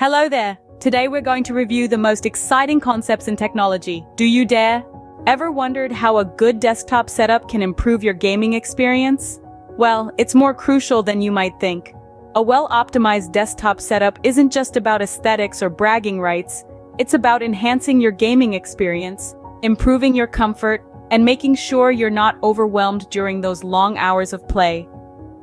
Hello there! Today we're going to review the most exciting concepts in technology. Do you dare? Ever wondered how a good desktop setup can improve your gaming experience? Well, it's more crucial than you might think. A well-optimized desktop setup isn't just about aesthetics or bragging rights, it's about enhancing your gaming experience, improving your comfort, and making sure you're not overwhelmed during those long hours of play.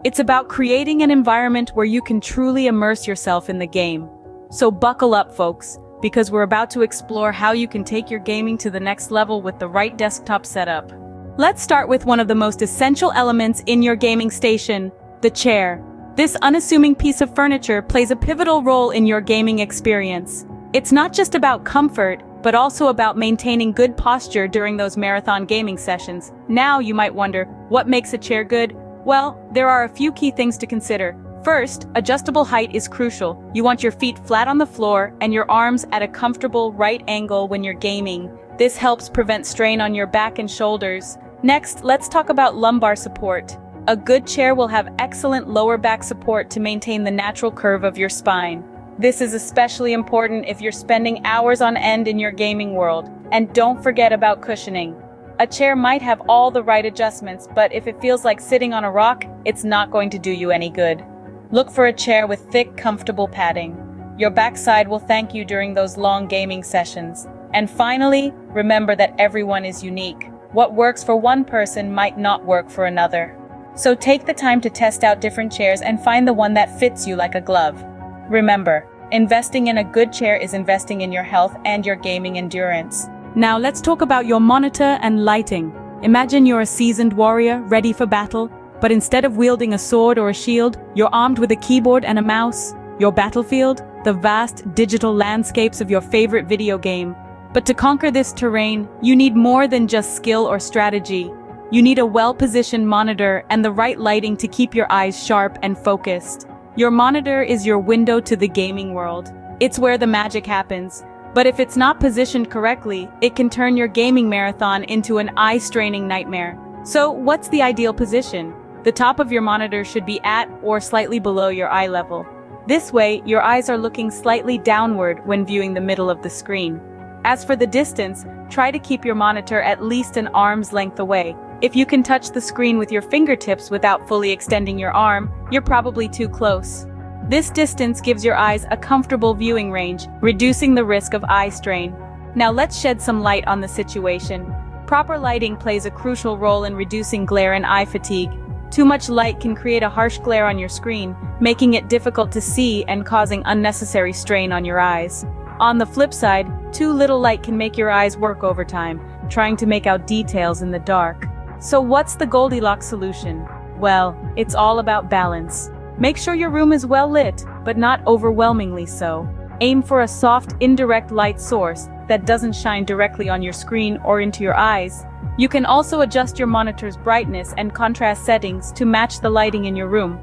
It's about creating an environment where you can truly immerse yourself in the game. So buckle up, folks, because we're about to explore how you can take your gaming to the next level with the right desktop setup. Let's start with one of the most essential elements in your gaming station, the chair. This unassuming piece of furniture plays a pivotal role in your gaming experience. It's not just about comfort, but also about maintaining good posture during those marathon gaming sessions. Now you might wonder, what makes a chair good? Well, there are a few key things to consider. First, adjustable height is crucial. You want your feet flat on the floor and your arms at a comfortable right angle when you're gaming. This helps prevent strain on your back and shoulders. Next, let's talk about lumbar support. A good chair will have excellent lower back support to maintain the natural curve of your spine. This is especially important if you're spending hours on end in your gaming world. And don't forget about cushioning. A chair might have all the right adjustments, but if it feels like sitting on a rock, it's not going to do you any good. Look for a chair with thick, comfortable padding. Your backside will thank you during those long gaming sessions. And finally, remember that everyone is unique. What works for one person might not work for another. So take the time to test out different chairs and find the one that fits you like a glove. Remember, investing in a good chair is investing in your health and your gaming endurance. Now let's talk about your monitor and lighting. Imagine you're a seasoned warrior ready for battle, but instead of wielding a sword or a shield, you're armed with a keyboard and a mouse. Your battlefield, the vast digital landscapes of your favorite video game. But to conquer this terrain, you need more than just skill or strategy. You need a well-positioned monitor and the right lighting to keep your eyes sharp and focused. Your monitor is your window to the gaming world. It's where the magic happens. But if it's not positioned correctly, it can turn your gaming marathon into an eye-straining nightmare. So what's the ideal position? The top of your monitor should be at or slightly below your eye level. This way, your eyes are looking slightly downward when viewing the middle of the screen. As for the distance, try to keep your monitor at least an arm's length away. If you can touch the screen with your fingertips without fully extending your arm, you're probably too close. This distance gives your eyes a comfortable viewing range, reducing the risk of eye strain. Now let's shed some light on the situation. Proper lighting plays a crucial role in reducing glare and eye fatigue. Too much light can create a harsh glare on your screen, making it difficult to see and causing unnecessary strain on your eyes. On the flip side, too little light can make your eyes work overtime, trying to make out details in the dark. So what's the Goldilocks solution? Well, it's all about balance. Make sure your room is well lit, but not overwhelmingly so. Aim for a soft, indirect light source that doesn't shine directly on your screen or into your eyes. You can also adjust your monitor's brightness and contrast settings to match the lighting in your room.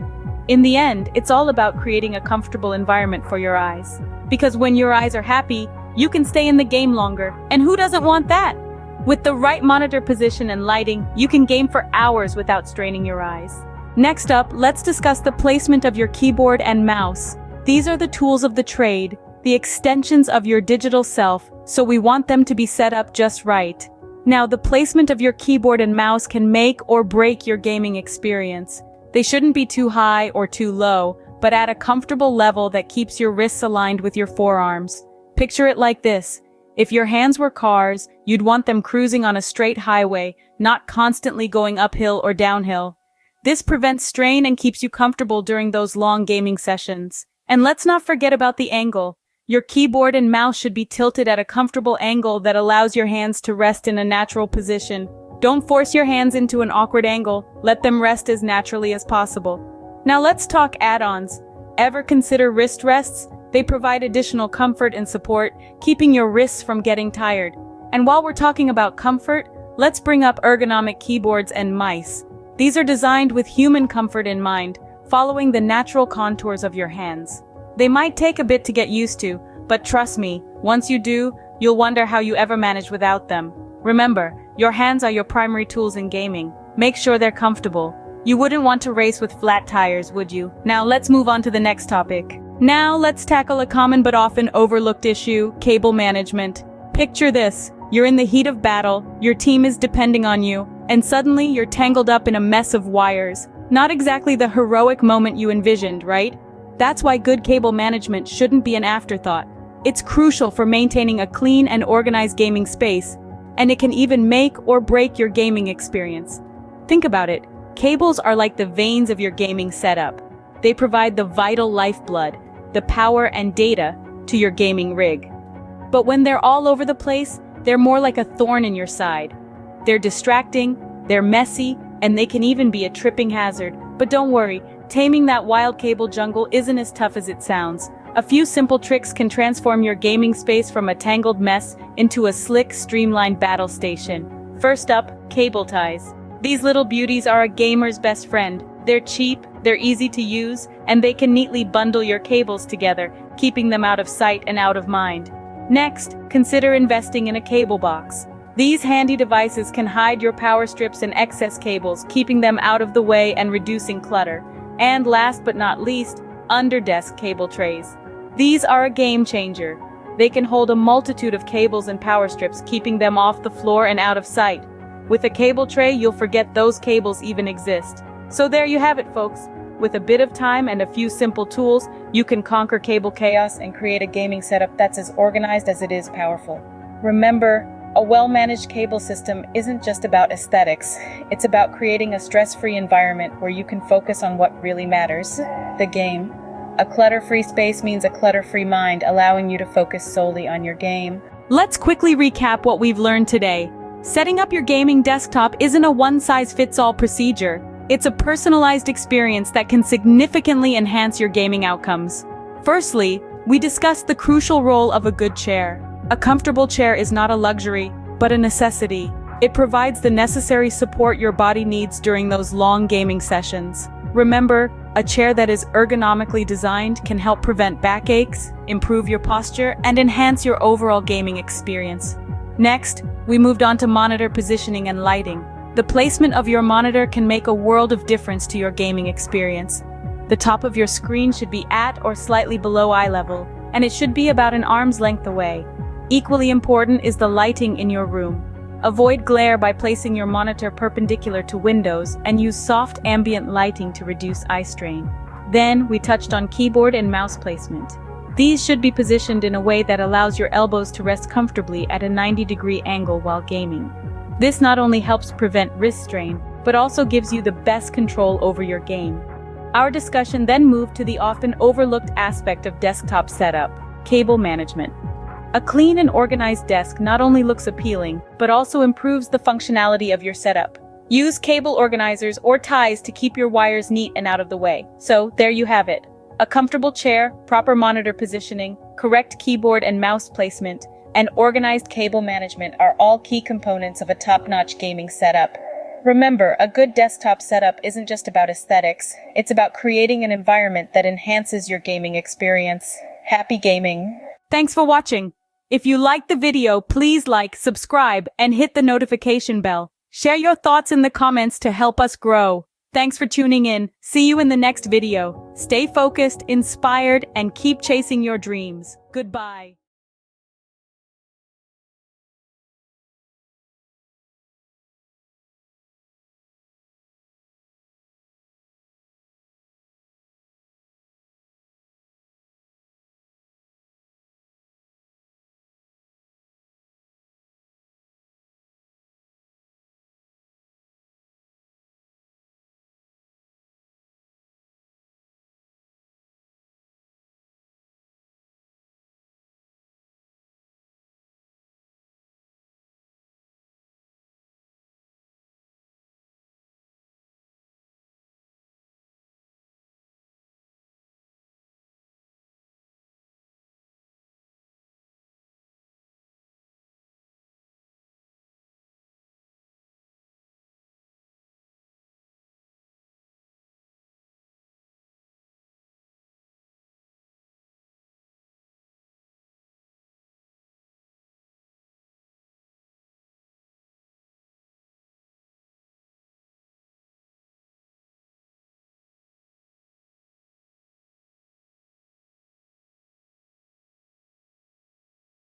In the end, it's all about creating a comfortable environment for your eyes. Because when your eyes are happy, you can stay in the game longer. And who doesn't want that? With the right monitor position and lighting, you can game for hours without straining your eyes. Next up, let's discuss the placement of your keyboard and mouse. These are the tools of the trade, the extensions of your digital self, so we want them to be set up just right. Now, the placement of your keyboard and mouse can make or break your gaming experience. They shouldn't be too high or too low, but at a comfortable level that keeps your wrists aligned with your forearms. Picture it like this. If your hands were cars, you'd want them cruising on a straight highway, not constantly going uphill or downhill. This prevents strain and keeps you comfortable during those long gaming sessions. And let's not forget about the angle. Your keyboard and mouse should be tilted at a comfortable angle that allows your hands to rest in a natural position. Don't force your hands into an awkward angle. Let them rest as naturally as possible. Now let's talk add-ons. Ever consider wrist rests? They provide additional comfort and support, keeping your wrists from getting tired. And while we're talking about comfort, let's bring up ergonomic keyboards and mice. These are designed with human comfort in mind, following the natural contours of your hands. They might take a bit to get used to, but trust me, once you do, you'll wonder how you ever managed without them. Remember, your hands are your primary tools in gaming. Make sure they're comfortable. You wouldn't want to race with flat tires, would you? Now let's move on to the next topic. Now let's tackle a common but often overlooked issue, cable management. Picture this, you're in the heat of battle, your team is depending on you, and suddenly you're tangled up in a mess of wires. Not exactly the heroic moment you envisioned, right? That's why good cable management shouldn't be an afterthought. It's crucial for maintaining a clean and organized gaming space, and it can even make or break your gaming experience. Think about it, cables are like the veins of your gaming setup. They provide the vital lifeblood, the power and data to your gaming rig. But when they're all over the place, they're more like a thorn in your side. They're distracting, they're messy, and they can even be a tripping hazard. But don't worry, taming that wild cable jungle isn't as tough as it sounds. A few simple tricks can transform your gaming space from a tangled mess into a slick, streamlined battle station. First up, cable ties. These little beauties are a gamer's best friend. They're cheap, they're easy to use, and they can neatly bundle your cables together, keeping them out of sight and out of mind. Next, consider investing in a cable box. These handy devices can hide your power strips and excess cables, keeping them out of the way and reducing clutter. And last but not least, under-desk cable trays. These are a game changer. They can hold a multitude of cables and power strips, keeping them off the floor and out of sight. With a cable tray, you'll forget those cables even exist. So there you have it, folks. With a bit of time and a few simple tools, you can conquer cable chaos and create a gaming setup that's as organized as it is powerful. Remember, a well-managed cable system isn't just about aesthetics. It's about creating a stress-free environment where you can focus on what really matters, the game. A clutter-free space means a clutter-free mind, allowing you to focus solely on your game. Let's quickly recap what we've learned today. Setting up your gaming desktop isn't a one-size-fits-all procedure. It's a personalized experience that can significantly enhance your gaming outcomes. Firstly, we discussed the crucial role of a good chair. A comfortable chair is not a luxury, but a necessity. It provides the necessary support your body needs during those long gaming sessions. Remember, a chair that is ergonomically designed can help prevent backaches, improve your posture, and enhance your overall gaming experience. Next, we moved on to monitor positioning and lighting. The placement of your monitor can make a world of difference to your gaming experience. The top of your screen should be at or slightly below eye level, and it should be about an arm's length away. Equally important is the lighting in your room. Avoid glare by placing your monitor perpendicular to windows and use soft ambient lighting to reduce eye strain. Then, we touched on keyboard and mouse placement. These should be positioned in a way that allows your elbows to rest comfortably at a 90-degree angle while gaming. This not only helps prevent wrist strain, but also gives you the best control over your game. Our discussion then moved to the often overlooked aspect of desktop setup, cable management. A clean and organized desk not only looks appealing, but also improves the functionality of your setup. Use cable organizers or ties to keep your wires neat and out of the way. So, there you have it. A comfortable chair, proper monitor positioning, correct keyboard and mouse placement, and organized cable management are all key components of a top-notch gaming setup. Remember, a good desktop setup isn't just about aesthetics, it's about creating an environment that enhances your gaming experience. Happy gaming! Thanks for watching. If you liked the video, please like, subscribe, and hit the notification bell. Share your thoughts in the comments to help us grow. Thanks for tuning in. See you in the next video. Stay focused, inspired, and keep chasing your dreams. Goodbye.